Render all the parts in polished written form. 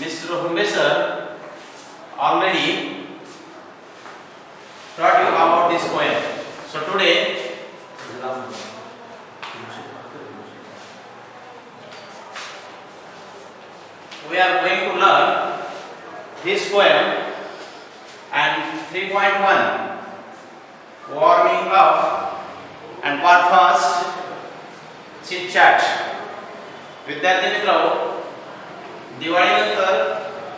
Mr. Humbesar already taught you about this poem. So today we are going to learn this poem and 3.1 warming up and part first chit chat. विद्यार्थी मित्रांनो, दिवाळीनंतर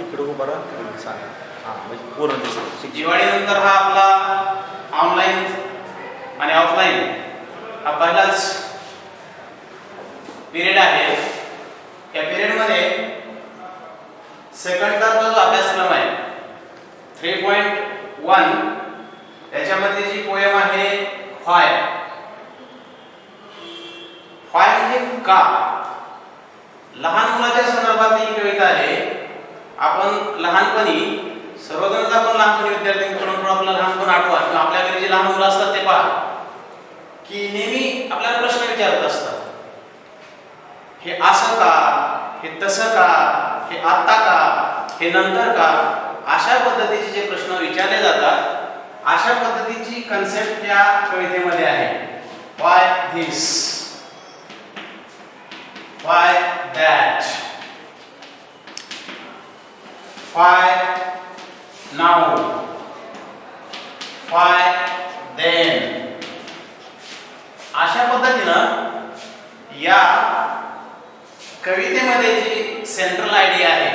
इकडे उभा राहा सांगा. हां म्हणजे पूर्ण दिसतं. दिवाळीनंतर हा आपला ऑनलाईन आणि ऑफलाईन हा पहिलाच पिरियड आहे. या पिरियडमध्ये सेकंडचा जो अभ्यासक्रम आहे 3.1 याच्यामध्ये जी पोएम आहे व्हाय म्हणजे का, लहान मुलाच्या संदर्भातली ही कविता आहे. आपण लहानपणी सर्वजणच आपण लहानपणी विद्यार्थ्यांकडून आपलं लहानपण आठवा किंवा आपल्या घरी जे लहान मुलं असतात ते पहा की नेहमी आपल्याला प्रश्न विचारत असतात. हे असं का, हे तसं का, हे आता का, हे नंतर का, अशा पद्धतीचे जे प्रश्न विचारले जातात अशा पद्धतीची कन्सेप्ट या कवितेमध्ये आहे. Why this, why that, why now, why then, अशा पद्धतीनं या कवितेमध्ये जी सेंट्रल आयडिया आहे,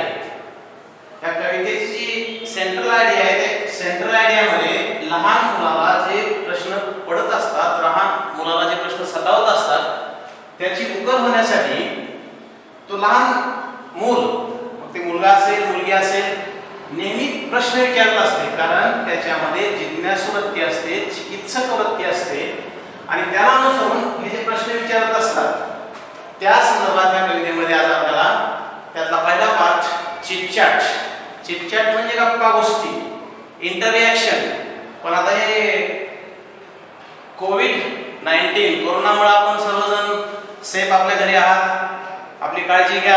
या कवितेची जी सेंट्रल आयडिया आहे ते सेंट्रल आयडियामध्ये लहान मुलाला जे प्रश्न पडत असतात, लहान मुलाला जे प्रश्न सतावत असतात त्याची उकल होण्यासाठी तो लहान मूल, ते मुलगा असेल मुलगी असेल, नेहमी प्रश्न विचारत असते. कारण त्याच्यामध्ये जिज्ञासू वृत्ती असते, चिकित्सक वृत्ती असते आणि त्याला अनुसरून हे जे प्रश्न विचारत असतात त्या संदर्भात या कवितेमध्ये आज आपल्याला त्यातला पहिला पाठ चिटचॅट. चिटचॅट म्हणजे गप्पा गोष्टी, इंटररिॲक्शन. पण आता हे कोविड-19 कोरोनामुळे आपण सर्वजण सेफ आपल्या घरी आहात. आपली काळजी घ्या,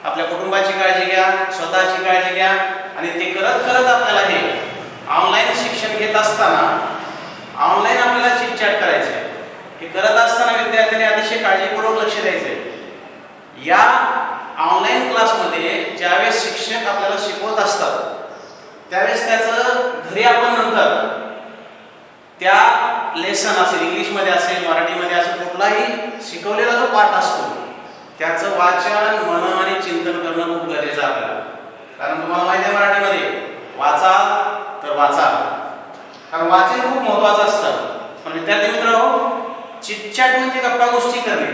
आपल्या कुटुंबाची काळजी घ्या, स्वतःची काळजी घ्या. आणि ते करत करत आपल्याला हे ऑनलाईन शिक्षण घेत असताना ऑनलाईन आपल्याला चिटचॅट करायचे. हे करत असताना विद्यार्थ्यांनी अतिशय काळजीपूर्वक लक्ष द्यायचे. या ऑनलाईन क्लासमध्ये ज्यावेळेस शिक्षक आपल्याला शिकवत असतात त्यावेळेस त्याचं घरी आपण नंतर त्या लेसन असेल, इंग्लिशमध्ये असेल, मराठीमध्ये असेल, कुठलाही शिकवलेला जो पाठ असतो त्याचं वाचन, मनन आणि चिंतन करणं खूप गरजेचं आहे आपल्याला. कारण तुम्हाला माहिती आहे मराठीमध्ये वाचा तर वाचा, कारण वाचन खूप महत्त्वाचं असतं. पण विद्यार्थी मित्रांनो, चिटचॅट म्हणजे गप्पा गोष्टी करणे.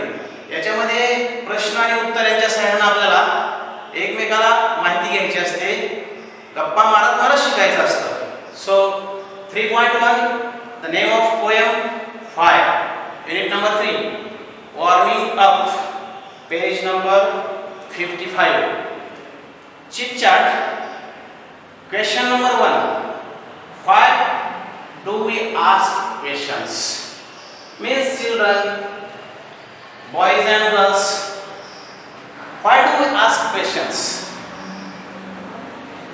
याच्यामध्ये प्रश्न आणि उत्तर यांच्या सहाय्याने आपल्याला एकमेकाला माहिती घ्यायची असते, गप्पा मारत मारत शिकायचं असतं. So 3.1 the name of poem why, unit number 3 warming up, page number 55. Chit chat. Question number 1. Why do we ask questions? Means children, boys and girls, why do we ask questions?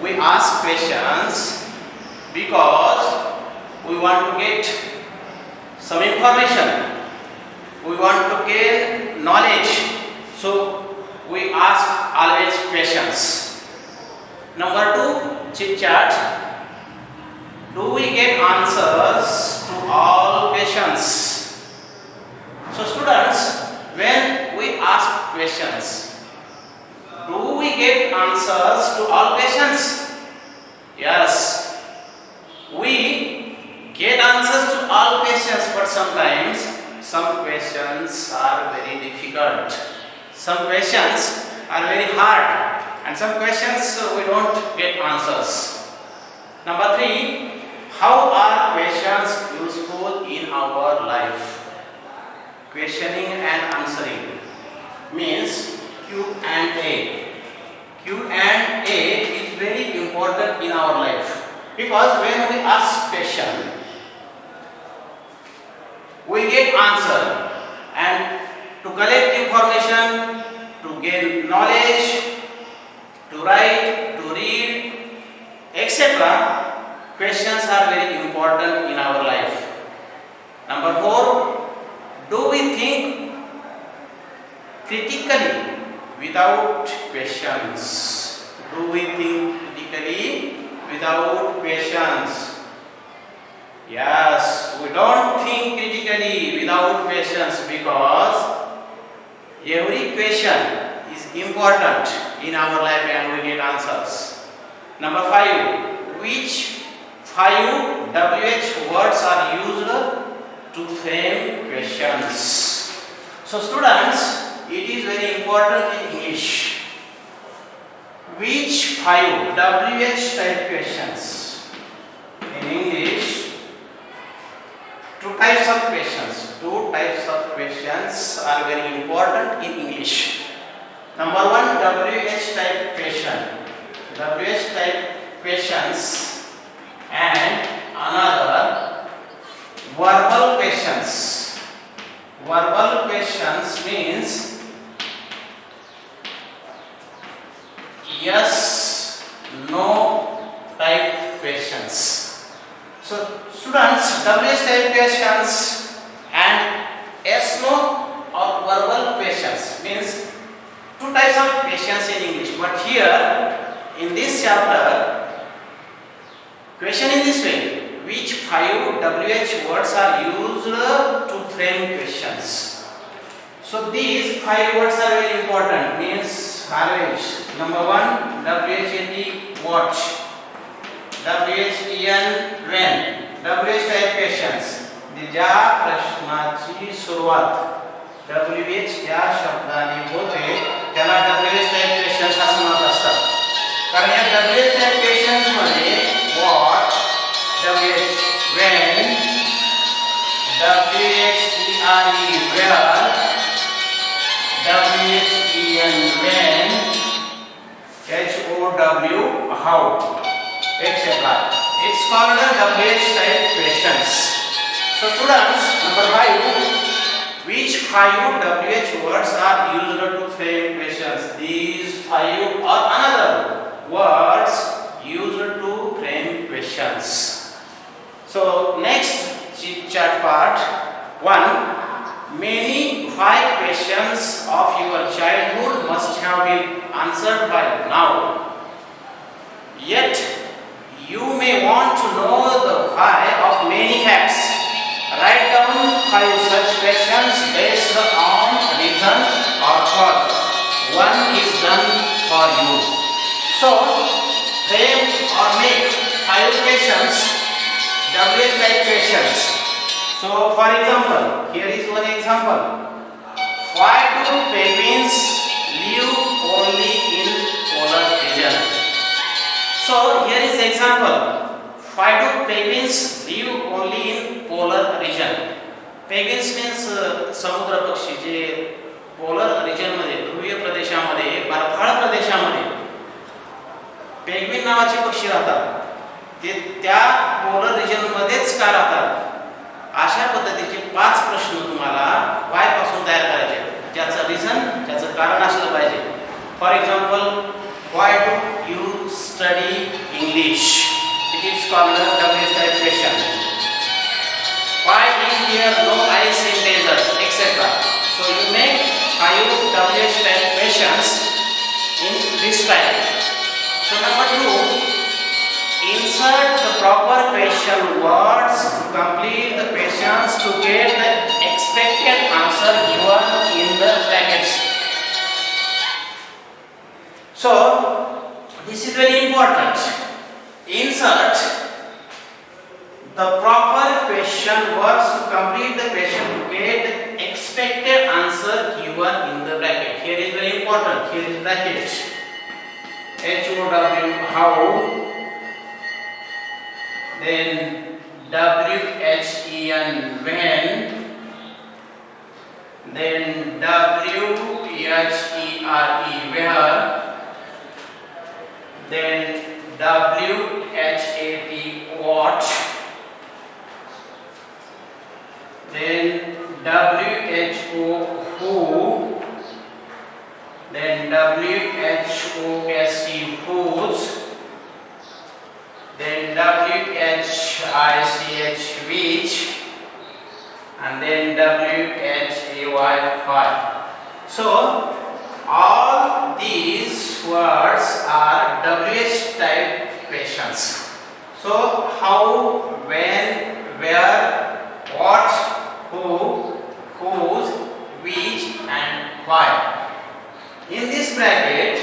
We ask questions because we want to get some information. We want to gain knowledge. So we ask always questions. Number 2, chit chat. Do we get answers to all questions? So students, when we ask questions, do we get answers to all questions? Yes, we get answers to all questions, but sometimes some questions are very difficult. Some questions are very hard. And some questions we don't get answers. Number 3, how are questions useful in our life? Questioning and answering means Q and A. Q and A is very important in our life because when we ask question, we get answer, and to collect information, to gain knowledge, to to write, to read, etc. Questions are very important in our life. Number 4, do we think critically without questions? Do we think critically without questions? Yes, we don't think critically without questions because every question is important in our life and we get answers. Number 5, which 5 WH words are used to frame questions? So students, it is very important in English. Which 5 WH type questions? In English, two types of questions are very important in English. Number 1, WH type question. WH type questions, and another verbal questions. Verbal questions means yes, no type questions. So students, WH type questions and yes, no or verbal questions means two types of questions in English. But here in this chapter, question in this way: which 5 WH words are used to frame questions? So these 5 words are very important. Means always. Number 1, WH watch. WHEN when. WH type questions. ज्या प्रश्नाची सुरुवात WH या शब्दाने होते त्याला WH type questions असं म्हणत असतात. कारण या WH टाइप क्वेश्चन्स मध्ये what, WH when, WHERE where, WHEN when, HOW how, etc. It's called a WH type questions. So students, number 5, which 5 WH words are used to frame questions? These 5 or another words used to frame questions. So next chit chat part 1. Many 5 questions of your childhood must have been answered by now. Yet you may want to know the why of many facts. Write down 5 such questions based on reason or thought. One is done for you. So, frame or make 5 questions, WH type questions. So, for example, here is one example. Why do penguins live only in polar region? So, here is example. Why do penguins live only in polar region? Penguins means समुद्र पक्षी जे polar region मध्ये ध्रुवीय प्रदेशामध्ये बर्फाळ प्रदेशामध्ये penguin नावाचे पक्षी राहतात. ते त्या पोलर रिजन मध्येच का राहतात? अशा पद्धतीचे 5 प्रश्न तुम्हाला वाय पासून तयार करायचे आहेत, ज्याचं रिझन, ज्याचं कारण असलं पाहिजे. For example, why do you study English? It is called a WH type question. Why is there no ice in desert, etc. So you make 5 WH type questions in this type. So number 2, insert the proper question words to complete the questions to get the expected answer given in the brackets. So this is very important. Insert the proper question words to complete the question to get the expected answer given in the bracket. Here is very important. Here is bracket. HOW how, then WHEN when, then WHERE where, then WHAT what, then WHO who, then WHOSE whose, then WHICH which, and then WHAY why. So all these words are WH type questions. So how, when, where, what, who, whose, which and why. In this bracket,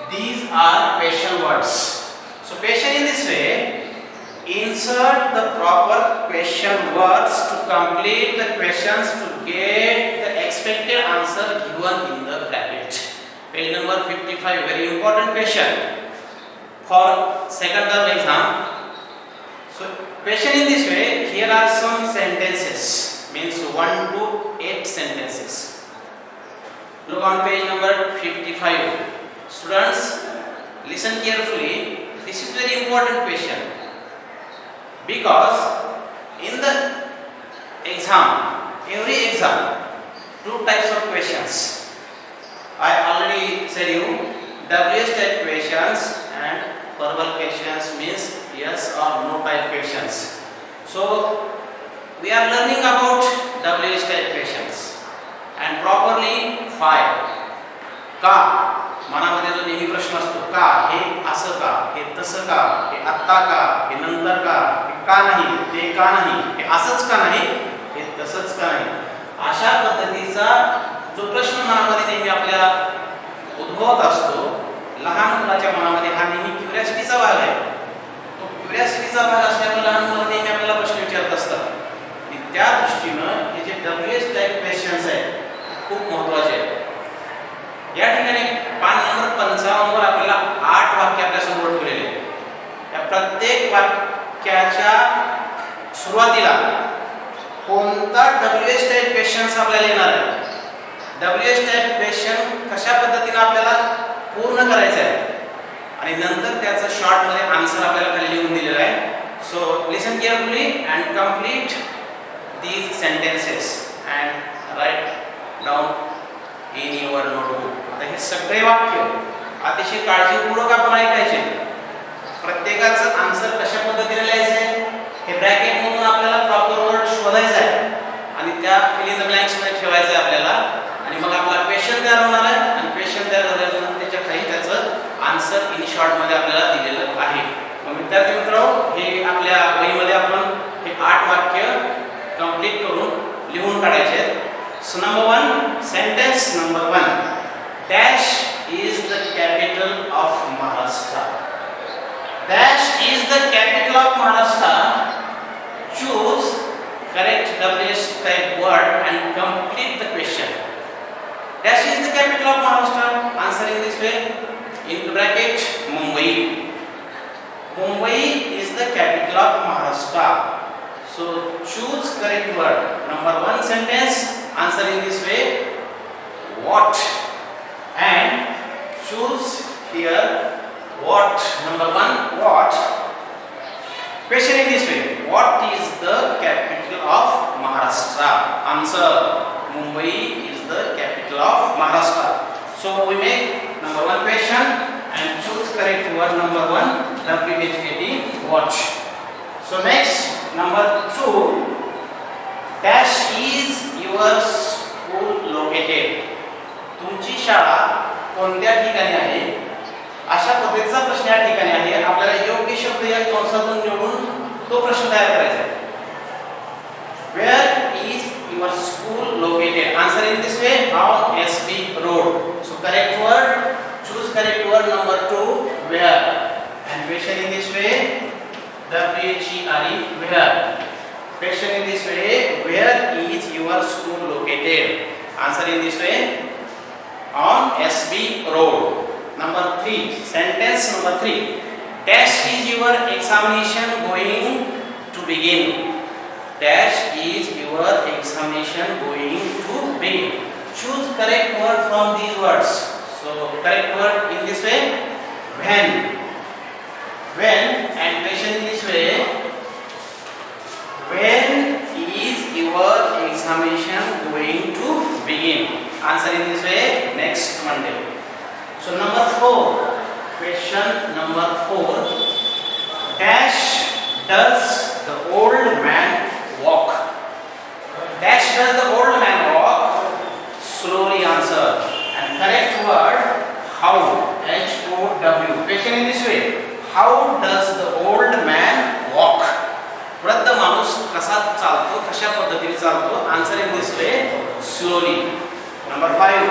these are question words. So question in this way, insert the proper question words to complete the questions to get the expected answer given in the bracket. Page number 55, very important question for second term exam. So question in this way, here are some sentences, means 1 to 8 sentences. Look on page number 55. Students, listen carefully. This is very important question because in the exam, every exam, 2 types of questions. I already said you, WH type questions and verbal questions, means yes or no type questions. So we are learning about WH type questions and properly 5. का, मनामध्ये जो नेहमी प्रश्न असतो, का, हे असं का, हे तसं का, हे आत्ता का, हे नंतर का, हे का नाही, ते का नाही, हे असंच का नाही, हे तसंच का नाही, अशा पद्धतीचा जो प्रश्न मनामध्ये नेहमी आपल्या उद्भवत असतो. लहान मुलाच्या मनामध्ये हा नेहमी क्युरिओसिटीचा भाग आहे. तो क्युरिओसिटीचा भाग असल्यामुळे लहान मुलं नेहमी आपल्याला प्रश्न विचारत असतात आणि त्या दृष्टीनं हे जे WH टाइप क्वेश्चन्स आहेत खूप महत्त्वाचे आहेत. या ठिकाणी पान नंबर 55 वर आपल्याला 8 वाक्य आपल्या समोर ठेवलेले आहेत. या प्रत्येक वाक्याच्या सुरुवातीला कोणता WH टाइप क्वेश्चन्स आपल्याला येणार आहे, WH टाइप क्वेश्चन कशा पद्धतीने आपल्याला पूर्ण करायचं आहे आणि नंतर त्याचं शॉर्ट मध्ये आन्सर आपल्याला खाली लिहून दिलेला आहे. So listen carefully and complete these sentences and write down in your notebook. आता हे सगळे वाक्य अतिशय काळजीपूर्वक आपण ऐकायचे. प्रत्येकाचं आन्सर कशा पद्धतीने लिहायचं आहे हे ब्रॅकेट म्हणून आपल्याला प्रॉपर वर्ड शोधायचा आहे आणि त्या फिल इन द ब्लँक्स मध्ये ठेवायचं आहे आपल्याला आणि मग आपला क्वेश्चन तयार होणार आहे आणि क्वेश्चन तयार झाल्यानंतर त्याच्या खाली त्याचं आन्सर इन शॉर्ट मध्ये आपल्याला दिलेलं आहे. मग विद्यार्थी मित्रांनो, हे आपल्या वहीमध्ये आपण हे 8 वाक्य कंप्लीट करून लिहून काढायचे आहेत. So number 1, sentence number 1. Dash is the capital of Maharashtra. Dash is the capital of Maharashtra. Choose correct WH type word and complete the question. Dash is the capital of Maharashtra. Answer in this way. In bracket, Mumbai. Mumbai is the capital of Maharashtra. So choose correct word. Number 1 sentence, answer in this way, what, and choose here what. Number 1, what. Question in this way, what is the capital of Maharashtra? Answer, Mumbai is the capital of Maharashtra. So we make number 1 question and choose correct word. Number 1, WHAT, what. So next, number 2, dash is your school located. तुमची शाळा कोणत्या ठिकाणी आहे, अशा पद्धतीचा प्रश्न या ठिकाणी आहे. आपल्याला योग्य शब्द या कंसातून निवडून तो प्रश्न तयार करायचा आहे. Where is your school located? Answer in this way, on SB road. So correct word, choose correct word. Number 2, where, and question in this way, WHERE, where. Question in this way, where is your school located? Answer in this way, on SB road. Number 3, sentence number 3, dash is your examination going to begin. Dash is your examination going to begin. Choose correct word from these words. So correct word in this way, when. When, and question in this way, when is your examination going to begin? Answer in this way, next next Monday. So number 4, question number 4. Dash does the old man walk? Dash does the old man walk? Slowly answer. And correct word, how. H-O-W. Question in this way. How does the old man walk? वृद्ध माणूस कसा चालतो, कशा पद्धतीने चालतो? Answer in this way, slowly. Number 5.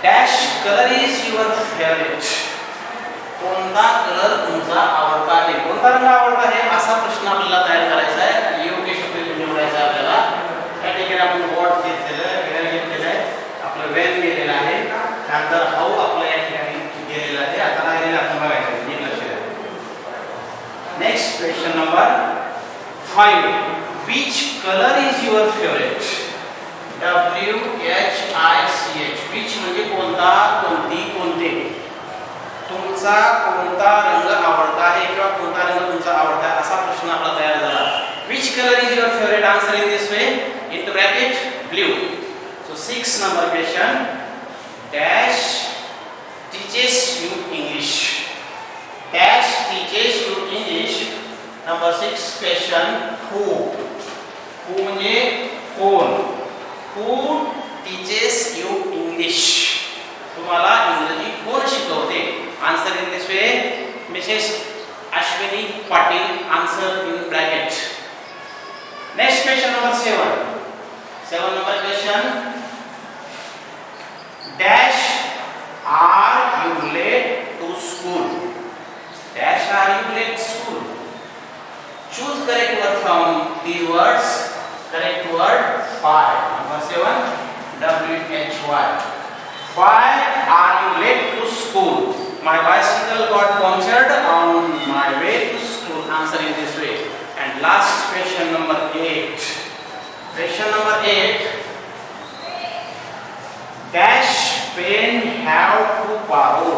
Dash colour is your favourite? कोणता colour तुमचा आवडता आहे? कोणता रंग आवडता आहे असा प्रश्न आपल्याला तयार करायचा आहे आणि योग्य शब्द निवडायचा आहे आपल्याला. त्या ठिकाणी आपण बोर्ड घेतलेलं, वेन घेतलेलं आहे, आपलं वेन गेलेलं आहे, त्यानंतर हाऊ आपलं या ठिकाणी गेलेलं आहे. आता राहिलेलं आपण बघायचं, नीट लक्ष द्या. Next question number 5. Which color is your favorite? W-H-I-C-H. Which म्हणजे कोणता, कोणती, कोणते. तुमचा कोणता रंग आवडता आहे किंवा कोणता रंग तुमचा आवडता आहे असा प्रश्न आपला तयार झाला. Which color is your favorite? Answer in this way, into bracket, blue. So 6 number question. Dash teaches you English. Dash teaches you English. Number 6 question. Who? Who म्हणजे कोण? Who teaches you English? तुम्हाला इंग्रजी कोण शिकवते? Answer in this way, Mrs Ashwini Patil. Answer in bracket. Next question number 7. 7 number question. Dash are you late to school? Dash are you late school? Choose correct word from the words. Correct word, 5. Number 7, W-H-Y. Why are you late to school? My bicycle got punctured on my way to school. Answer in this way. And last question number 8. Question number 8. Dash pen have to borrow?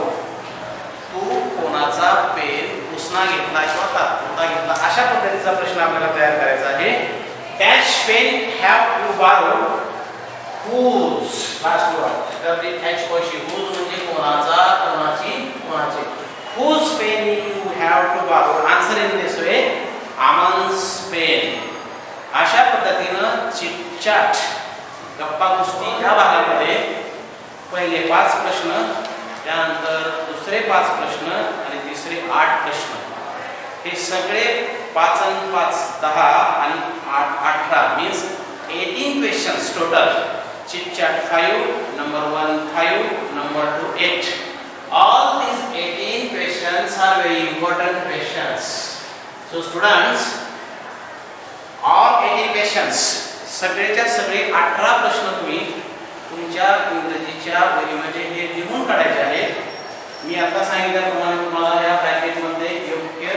तू कोणाचा pen पुसना घेतला किंवा तात्पुरता घेतला अशा पद्धतीचा प्रश्न आपल्याला तयार करायचा आहे. Dash pen have you borrow? Whose. Last word W-H-O-Z. Whose म्हणजे कोणाचा, कोणाची, कोणाचे. Whose pen you have to borrow? Answer in this way, Aman's pen. अशा पद्धतीनं चिटचाट गप्पा गोष्टी या भागामध्ये पहिले 5 प्रश्न, त्यानंतर दुसरे 5 प्रश्न आणि तिसरे 8 प्रश्न, हे सगळे 5 आणि 5 10 आणि 8 18 means 18 questions total. Chitchat 5, number 1 5, number 2 8. All these 18 questions are very important questions. So students, all 18 questions, सगळेच्या सगळे 18 प्रश्न तुम्ही तुमच्या इंग्रजीच्या वहीमध्ये हे लिहून काढायचे आहेत. मी आता सांगितल्याप्रमाणे तुम्हाला या ब्रॅकेटमध्ये योग्य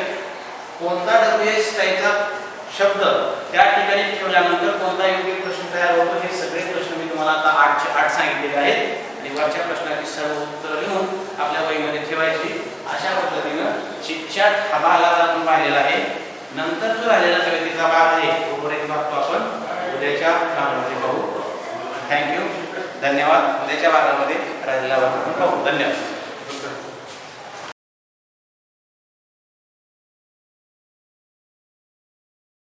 कोणता WH टाईपचा शब्द त्या ठिकाणी ठेवल्यानंतर कोणता योग्य प्रश्न तयार होतो हे सगळे प्रश्न मी तुम्हाला आता 8 चे 8 सांगितलेले आहेत आणि वरच्या प्रश्नाची सर्व उत्तरं लिहून आपल्या वहीमध्ये ठेवायची. अशा पद्धतीनं चिटचॅट हा भाग आज आपण पाहिलेला आहे. नंतर जो राहिलेला कवितेचा भाग आहे तो बरेच भाग आपण उद्याच्या भागामध्ये पाहू. थँक्यू, धन्यवाद. उद्याच्या भागामध्ये राहिलेला भाग आपण पाहू. धन्यवाद.